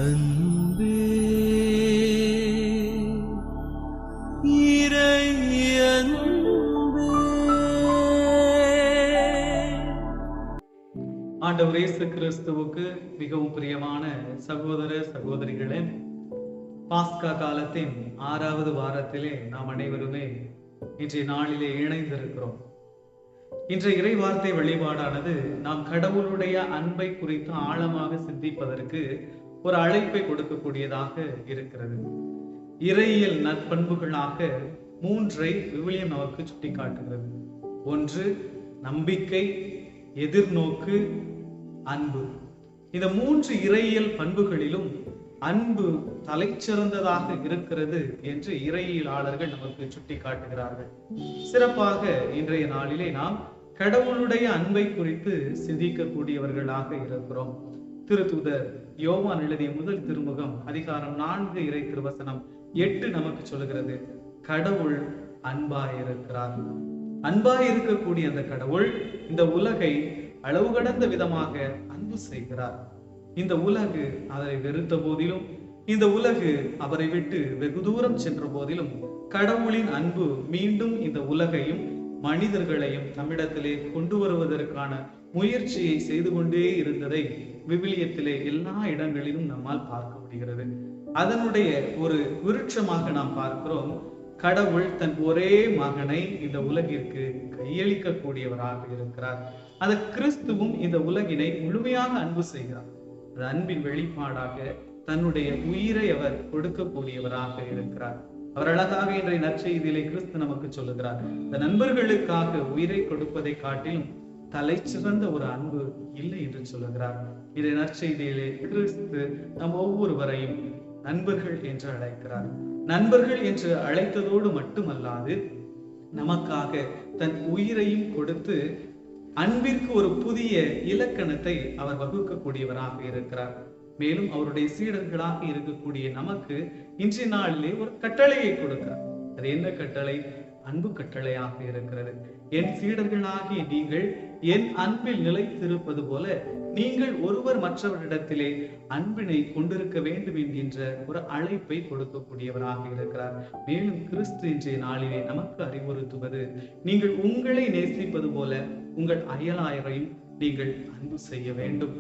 அன்பே இறை அன்பே. ஆண்டவர் இயேசு கிறிஸ்துவுக்கு மிகவும் பிரியமான சகோதர சகோதரிகளே, பாஸ்கா காலத்தின் 6வது வாரத்திலே நாம் அனைவருமே இன்றைய நாளிலே இணைந்திருக்கிறோம். இன்றைய இறை வார்த்தை வழிபாடானது நாம் கடவுளுடைய அன்பை குறித்து ஆழமாக சிந்திப்பதற்கு ஒரு அழைப்பை கொடுக்கக்கூடியதாக இருக்கிறது. இறையியல் நற்பண்புகளாக 3ஐ விவிலியம் நமக்கு சுட்டிக்காட்டுகிறது. 1 நம்பிக்கை, எதிர்நோக்கு, அன்பு. இந்த 3 இறையியல் பண்புகளிலும் அன்பு தலைச்சிறந்ததாக இருக்கிறது என்று இறையியலாளர்கள் நமக்கு சுட்டிக்காட்டுகிறார்கள். சிறப்பாக இன்றைய நாளிலே நாம் கடவுளுடைய அன்பை குறித்து சிந்திக்கக்கூடியவர்களாக இருக்கிறோம். திருத்தூதர் யோவான் எழுதிய முதல் திருமுகம் அதிகாரம் 4 இறை திருவசனம் 8 நமக்கு சொல்கிறது, கடவுள் அன்பாயிருக்கிறார். அன்பாயிருக்கக்கூடிய அந்த கடவுள் இந்த உலகை அளவு கடந்த விதமாக அன்பு செய்கிறார். இந்த உலகு அவரை வெறுத்த போதிலும், இந்த உலகு அவரை விட்டு வெகு தூரம் சென்ற போதிலும், கடவுளின் அன்பு மீண்டும் இந்த உலகையும் மனிதர்களையும் தம்மிடத்திலே கொண்டு வருவதற்கான முயற்சியை செய்து கொண்டே இருந்ததை விவிலியத்திலே எல்லா இடங்களிலும் நம்மால் பார்க்க முடிகிறது. அதனுடைய ஒரு விருட்சமாக நாம் பார்க்கிறோம், கடவுள் தன் ஒரே மகனை இந்த உலகிற்கு கையளிக்க கூடியவராக இருக்கிறார். அந்த கிறிஸ்துவும் இந்த உலகினை முழுமையாக அன்பு செய்கிறார். அந்த அன்பின் வெளிப்பாடாக தன்னுடைய உயிரை அவர் கொடுக்கக்கூடியவராக இருக்கிறார். அவர் அழகாக இன்றைய நற்செய்தியிலே கிறிஸ்து நமக்கு சொல்லுகிறார், இந்த நண்பர்களுக்காக உயிரை கொடுப்பதை காட்டிலும் தலை சிறந்த ஒரு அன்பு இல்லை என்று சொல்லுகிறார். இன்றைய நற்செய்தியிலே கிறிஸ்து நம் ஒவ்வொருவரையும் நண்பர்கள் என்று அழைக்கிறார். நண்பர்கள் என்று அழைத்ததோடு மட்டுமல்லாது நமக்காக தன் உயிரையும் கொடுத்து அன்பிற்கு ஒரு புதிய இலக்கணத்தை அவர் வகுக்கக்கூடியவராக இருக்கிறார். மேலும் அவருடைய சீடர்களாக இருக்கக்கூடிய நமக்கு இன்றைய நாளிலே ஒரு கட்டளையை கொடுக்கிறார். அது என்ன கட்டளை? அன்பு கட்டளையாக இருக்கிறது. என் சீடர்களாகிய நீங்கள் என் அன்பில் நிலைத்திருப்பது போல நீங்கள் ஒருவர் மற்றவரிடத்திலே அன்பினை கொண்டிருக்க வேண்டும் என்கின்ற ஒரு அழைப்பை கொடுக்கக்கூடியவராக இருக்கிறார். மேலும் கிறிஸ்து இன்றைய நாளிலே நமக்கு அறிவுறுத்துவது, நீங்கள் உங்களை நேசிப்பது போல உங்கள் அயலாயரையும் நீங்கள் அன்பு செய்ய வேண்டும்.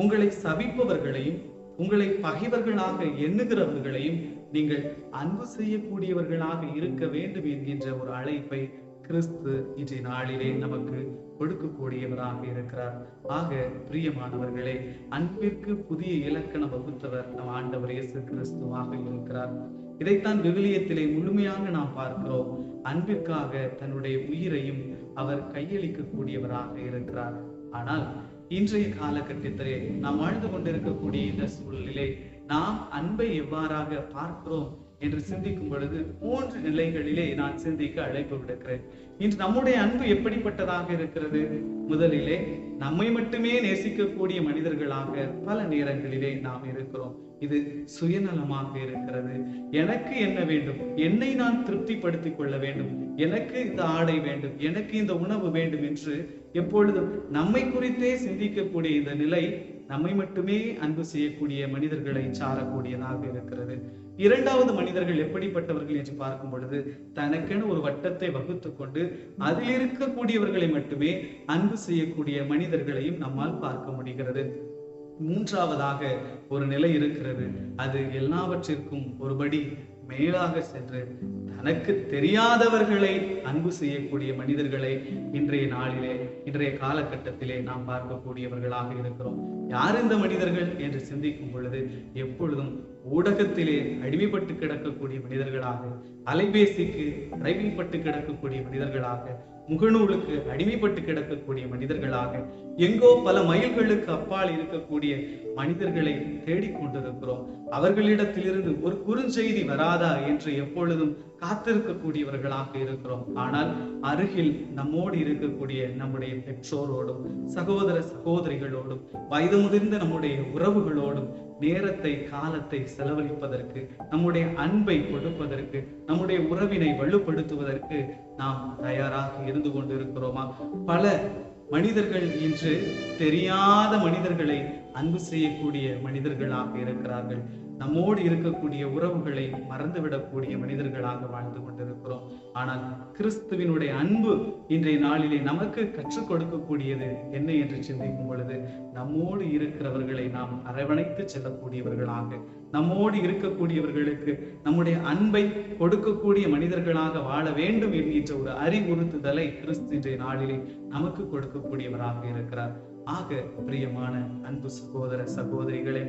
உங்களை சபிப்பவர்களையும் உங்களை பகைவர்களாக எண்ணுகிறவர்களையும் நீங்கள் அன்பு செய்யக்கூடியவர்களாக இருக்க வேண்டும் என்கின்ற ஒரு அழைப்பை கிறிஸ்து இன்றைய நாளிலே நமக்கு கொடுக்கக்கூடியவராக இருக்கிறார். ஆக பிரியமானவர்களே, அன்பிற்கு புதிய இலக்கணம் வகுத்தவர் நம் ஆண்டவர் இயேசு கிறிஸ்துவாக இருக்கிறார். இதைத்தான் விவிலியத்திலே முழுமையாக நாம் பார்க்கிறோம். அன்பிற்காக தன்னுடைய உயிரையும் அவர் கையளிக்க கூடியவராக இருக்கிறார். ஆனால் இன்றைய காலகட்டத்திலே நாம் வாழ்ந்து கொண்டிருக்கக்கூடிய இந்த சூழலிலே நாம் அன்பை எவ்வாறாக பார்க்கிறோம் என்று சிந்திக்கும் பொழுது 3 நிலைகளிலே நான் சிந்திக்க அழைப்பு விடுக்கிறேன். இன்று நம்முடைய அன்பு எப்படிப்பட்டதாக இருக்கிறது? முதலிலே நம்மை மட்டுமே நேசிக்கக்கூடிய மனிதர்களாக பல நேரங்களிலே நாம் இருக்கிறோம். இது சுயநலமாக இருக்கிறது. எனக்கு என்ன வேண்டும், என்னை நான் திருப்திப்படுத்திக் கொள்ள வேண்டும், எனக்கு இந்த ஆடை வேண்டும், எனக்கு இந்த உணவு வேண்டும் என்று எப்பொழுதும் நம்மை குறித்தே சிந்திக்கக்கூடிய இந்த நிலை நம்மை மட்டுமே அன்பு செய்யக்கூடிய மனிதர்களை சாரக்கூடியதாக இருக்கிறது. 2வது மனிதர்கள் எப்படிப்பட்டவர்கள் என்று பார்க்கும் பொழுது, தனக்கென ஒரு வட்டத்தை வகுத்து கொண்டு அதில் இருக்கக்கூடியவர்களை மட்டுமே அன்பு செய்யக்கூடிய மனிதர்களையும் நம்மால் பார்க்க முடிகிறது. 3வதாக ஒரு நிலை இருக்கிறது. அது எல்லாவற்றிற்கும் ஒருபடி மேலாக சென்று தனக்கு தெரியாதவர்களை அன்பு செய்யக்கூடிய மனிதர்களை இன்றைய நாளிலே, இன்றைய காலகட்டத்திலே நாம் பார்க்கக்கூடியவர்களாக இருக்கிறோம். யார் இந்த மனிதர்கள் என்று சிந்திக்கும் பொழுது, எப்பொழுதும் ஊடகத்திலே அடிமைப்பட்டு கிடக்கக்கூடிய மனிதர்களாக, அலைபேசிக்கு அடிமைப்பட்டு கிடக்கக்கூடிய மனிதர்களாக, முகநூலுக்கு அடிமைப்பட்டு கிடக்கக்கூடிய மனிதர்களாக, எங்கோ பல மைல்களுக்கு அப்பால் இருக்கக்கூடிய மனிதர்களை தேடிக்கொண்டிருக்கிறோம். அவர்களிடத்திலிருந்து ஒரு குறுஞ்செய்தி வராதா என்று எப்பொழுதும் காத்திருக்கக்கூடியவர்களாக இருக்கிறோம். ஆனால் அருகில் நம்மோடு இருக்கக்கூடிய நம்முடைய பெற்றோரோடும் சகோதர சகோதரிகளோடும் வயது முதிர்ந்த நம்முடைய உறவுகளோடும் நேரத்தை காலத்தை செலவழிப்பதற்கு, நம்முடைய அன்பை கொடுப்பதற்கு, நம்முடைய உறவினை வலுப்படுத்துவதற்கு நாம் தயாராக இருந்து கொண்டிருக்கிறோமா? பல மனிதர்கள் இன்று தெரியாத மனிதர்களை அன்பு செய்யக்கூடிய மனிதர்களாக இருக்கிறார்கள். நம்மோடு இருக்கக்கூடிய உறவுகளை மறந்துவிடக்கூடிய மனிதர்களாக வாழ்ந்து கொண்டிருக்கிறோம். ஆனால் கிறிஸ்துவினுடைய அன்பு இன்றைய நாளிலே நமக்கு கற்றுக் கொடுக்கக்கூடியது என்ன என்று சிந்திக்கும் பொழுது, நம்மோடு இருக்கிறவர்களை நாம் அரவணைத்து செல்லக்கூடியவர்களாக, நம்மோடு இருக்கக்கூடியவர்களுக்கு நம்முடைய அன்பை கொடுக்கக்கூடிய மனிதர்களாக வாழ வேண்டும் என்கின்ற ஒரு அறிவுறுத்துதலை கிறிஸ்து இன்றைய நாளிலே நமக்கு கொடுக்கக்கூடியவராக இருக்கிறார். ஆக பிரியமான அன்பு சகோதர சகோதரிகளே,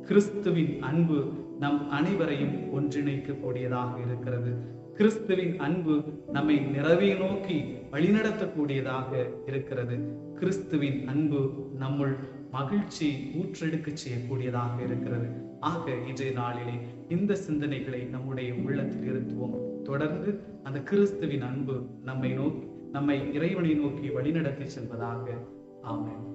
கிறிஸ்துவின் அன்பு நம் அனைவரையும் ஒன்றிணைக்க கூடியதாக இருக்கிறது. கிறிஸ்துவின் அன்பு நம்மை நிறைவை நோக்கி வழிநடத்தக்கூடியதாக இருக்கிறது. கிறிஸ்துவின் அன்பு நம்முள் மகிழ்ச்சி ஊற்றெடுக்க செய்யக்கூடியதாக இருக்கிறது. ஆக இன்றைய நாளிலே இந்த சிந்தனைகளை நம்முடைய உள்ளத்தில் இருத்துவோம். தொடர்ந்து அந்த கிறிஸ்துவின் அன்பு நம்மை இறைவனை நோக்கி வழிநடத்தி செல்வதாக. ஆமென்.